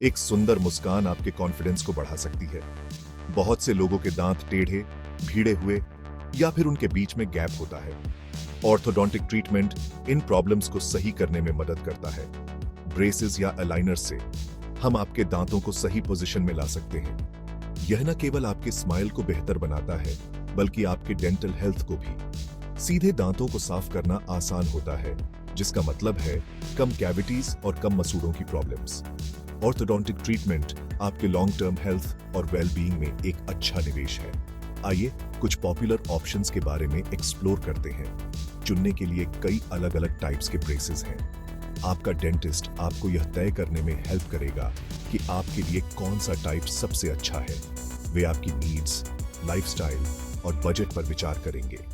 एक सुंदर मुस्कान आपके कॉन्फिडेंस को बढ़ा सकती है। बहुत से लोगों के दांत टेढ़े, भीड़े हुए या फिर उनके बीच में गैप होता है। ऑर्थोडोंटिक ट्रीटमेंट इन प्रॉब्लम्स को सही करने में मदद करता है। ब्रेसेस या अलाइनर से हम आपके दांतों को सही पोजीशन में ला सकते हैं। यह न केवल आपके स्माइल को बेहतर बनाता है, बल्कि आपके डेंटल हेल्थ को भी। सीधे दांतों को साफ करना आसान होता है, जिसका मतलब है कम कैविटीज और कम मसूड़ों की प्रॉब्लम्स। ऑर्थोडोंटिक ट्रीटमेंट आपके लॉन्ग टर्म हेल्थ और वेलबीइंग में एक अच्छा निवेश है। आइए कुछ पॉपुलर ऑप्शंस के बारे में एक्सप्लोर करते हैं। चुनने के लिए कई अलग अलग टाइप्स के ब्रेसेस हैं। आपका डेंटिस्ट आपको यह तय करने में हेल्प करेगा कि आपके लिए कौन सा टाइप सबसे अच्छा है। वे आपकी नीड्स, लाइफस्टाइल और बजट पर विचार करेंगे।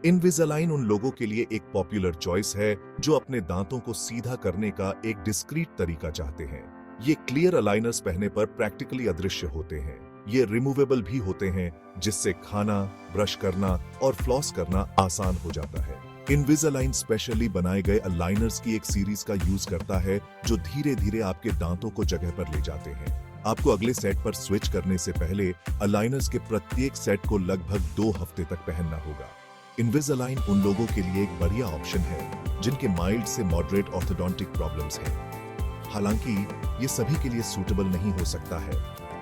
इनविसालाइन उन लोगों के लिए एक पॉपुलर चॉइस है जो अपने दांतों को सीधा करने का एक डिस्क्रीट तरीका चाहते हैं। ये क्लियर अलाइनर्स पहनने पर प्रैक्टिकली अदृश्य होते हैं। ये रिमूवेबल भी होते हैं, जिससे खाना, ब्रश करना और फ्लॉस करना आसान हो जाता है। इनविसालाइन स्पेशली बनाए गए अलाइनर्स की एक सीरीज का यूज करता है जो धीरे धीरे आपके दांतों को जगह पर ले जाते हैं। आपको अगले सेट पर स्विच करने से पहले अलाइनर्स के प्रत्येक सेट को लगभग 2 हफ्ते तक पहनना होगा। इनविसालाइन उन लोगों के लिए एक बढ़िया ऑप्शन है जिनके माइल्ड से मॉडरेट ऑर्थोडोंटिक प्रॉब्लम्स हैं। हालांकि ये सभी के लिए सूटेबल नहीं हो सकता है,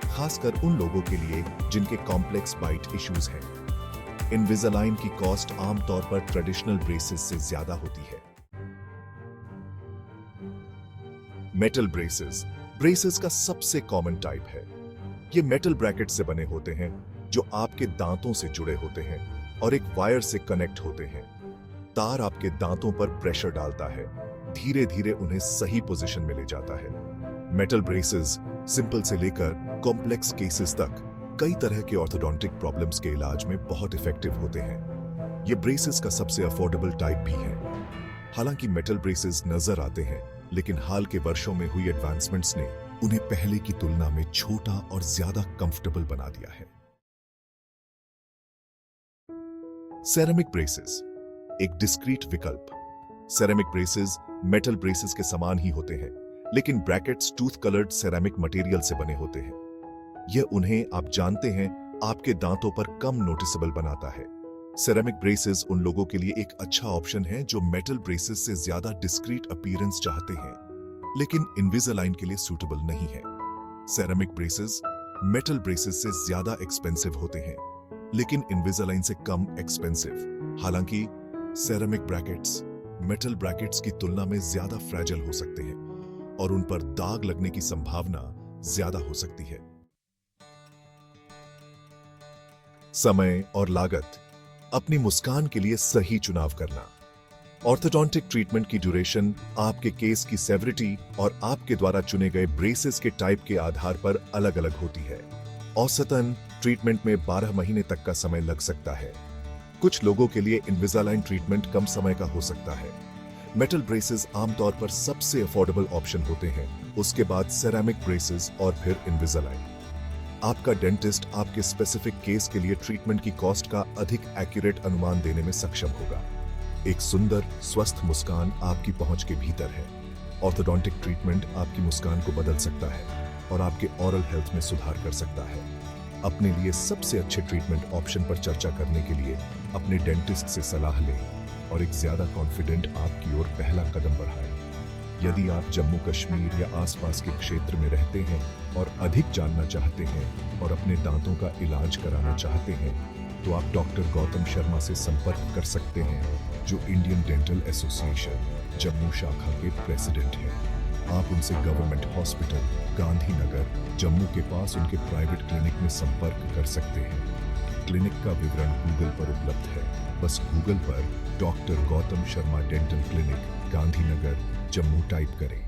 खासकर उन लोगों के लिए जिनके कॉम्प्लेक्स बाइट इश्यूज हैं। इनविसालाइन की कॉस्ट आमतौर पर ट्रेडिशनल ब्रेसेस से ज्यादा होती है। मेटल ब्रेसेस ब्रेसेस का सबसे कॉमन टाइप है। ये मेटल ब्रैकेट से बने होते हैं जो आपके दांतों से जुड़े होते हैं और एक वायर से कनेक्ट होते हैं। तार आपके दांतों पर प्रेशर डालता है, धीरे धीरे उन्हें सही पोजीशन में ले जाता है। मेटल ब्रेसेस सिंपल से लेकर कॉम्प्लेक्स केसेस तक कई तरह के ऑर्थोडोंटिक प्रॉब्लम्स के इलाज में बहुत इफेक्टिव होते हैं। ये ब्रेसेस का सबसे अफोर्डेबल टाइप भी है। हालांकि मेटल ब्रेसेस नजर आते हैं, लेकिन हाल के वर्षों में हुई एडवांसमेंट्स ने उन्हें पहले की तुलना में छोटा और ज्यादा कंफर्टेबल बना दिया है। सेरेमिक ब्रेसेस एक डिस्क्रीट विकल्प। सेरेमिक ब्रेसेस मेटल ब्रेसेस के समान ही होते हैं, लेकिन brackets tooth coloured ceramic material से बने होते हैं। यह उन्हें, आप जानते हैं, आपके दांतों पर कम नोटिसेबल बनाता है। सेरेमिक ब्रेसेस उन लोगों के लिए एक अच्छा ऑप्शन है जो मेटल ब्रेसेस से ज्यादा डिस्क्रीट अपीयरेंस चाहते हैं, लेकिन इनविसालाइन के लिए सूटेबल नहीं है। सेरेमिक ब्रेसेस मेटल ब्रेसेस से ज्यादा एक्सपेंसिव होते हैं, लेकिन इनविसालाइन से कम एक्सपेंसिव। हालांकि सेरेमिक ब्रैकेट्स मेटल ब्रैकेट्स की तुलना में ज्यादा फ्रैजाइल हो सकते हैं और उन पर दाग लगने की संभावना ज्यादा हो सकती है। समय और लागत। अपनी मुस्कान के लिए सही चुनाव करना। ऑर्थोडोंटिक ट्रीटमेंट की ड्यूरेशन आपके केस की सेवरिटी और आपके द्वारा चुने गए ब्रेसेस के टाइप के आधार पर अलग अलग होती है। औसतन ट्रीटमेंट में 12 महीने तक का समय लग सकता है। कुछ लोगों के लिए इनविसालाइन ट्रीटमेंट कम समय का हो सकता है। मेटल ब्रेसेस आमतौर पर सबसे अफोर्डेबल ऑप्शन होते हैं, उसके बाद सेरेमिक ब्रेसेस और फिर इनविसालाइन। आपका डेंटिस्ट आपके स्पेसिफिक केस के लिए ट्रीटमेंट की कॉस्ट का अधिक एक्यूरेट अनुमान देने में सक्षम होगा। एक सुंदर, स्वस्थ मुस्कान आपकी पहुंच के भीतर है। ऑर्थोडोंटिक ट्रीटमेंट आपकी मुस्कान को बदल सकता है और आपके ओरल हेल्थ में सुधार कर सकता है। अपने लिए सबसे अच्छे ट्रीटमेंट ऑप्शन पर चर्चा करने के लिए अपने डेंटिस्ट से सलाह लें और एक ज्यादा कॉन्फिडेंट आपकी ओर पहला कदम बढ़ाएं। यदि आप जम्मू कश्मीर या आसपास के क्षेत्र में रहते हैं और अधिक जानना चाहते हैं और अपने दांतों का इलाज कराना चाहते हैं, तो आप डॉक्टर गौतम शर्मा से संपर्क कर सकते हैं, जो इंडियन डेंटल एसोसिएशन जम्मू शाखा के प्रेसिडेंट हैं। आप उनसे गवर्नमेंट हॉस्पिटल गांधीनगर जम्मू के पास उनके प्राइवेट क्लिनिक में संपर्क कर सकते हैं। क्लिनिक का विवरण गूगल पर उपलब्ध है। बस गूगल पर doctor Gautam Sharma dental clinic Gandhinagar Jammu type करें।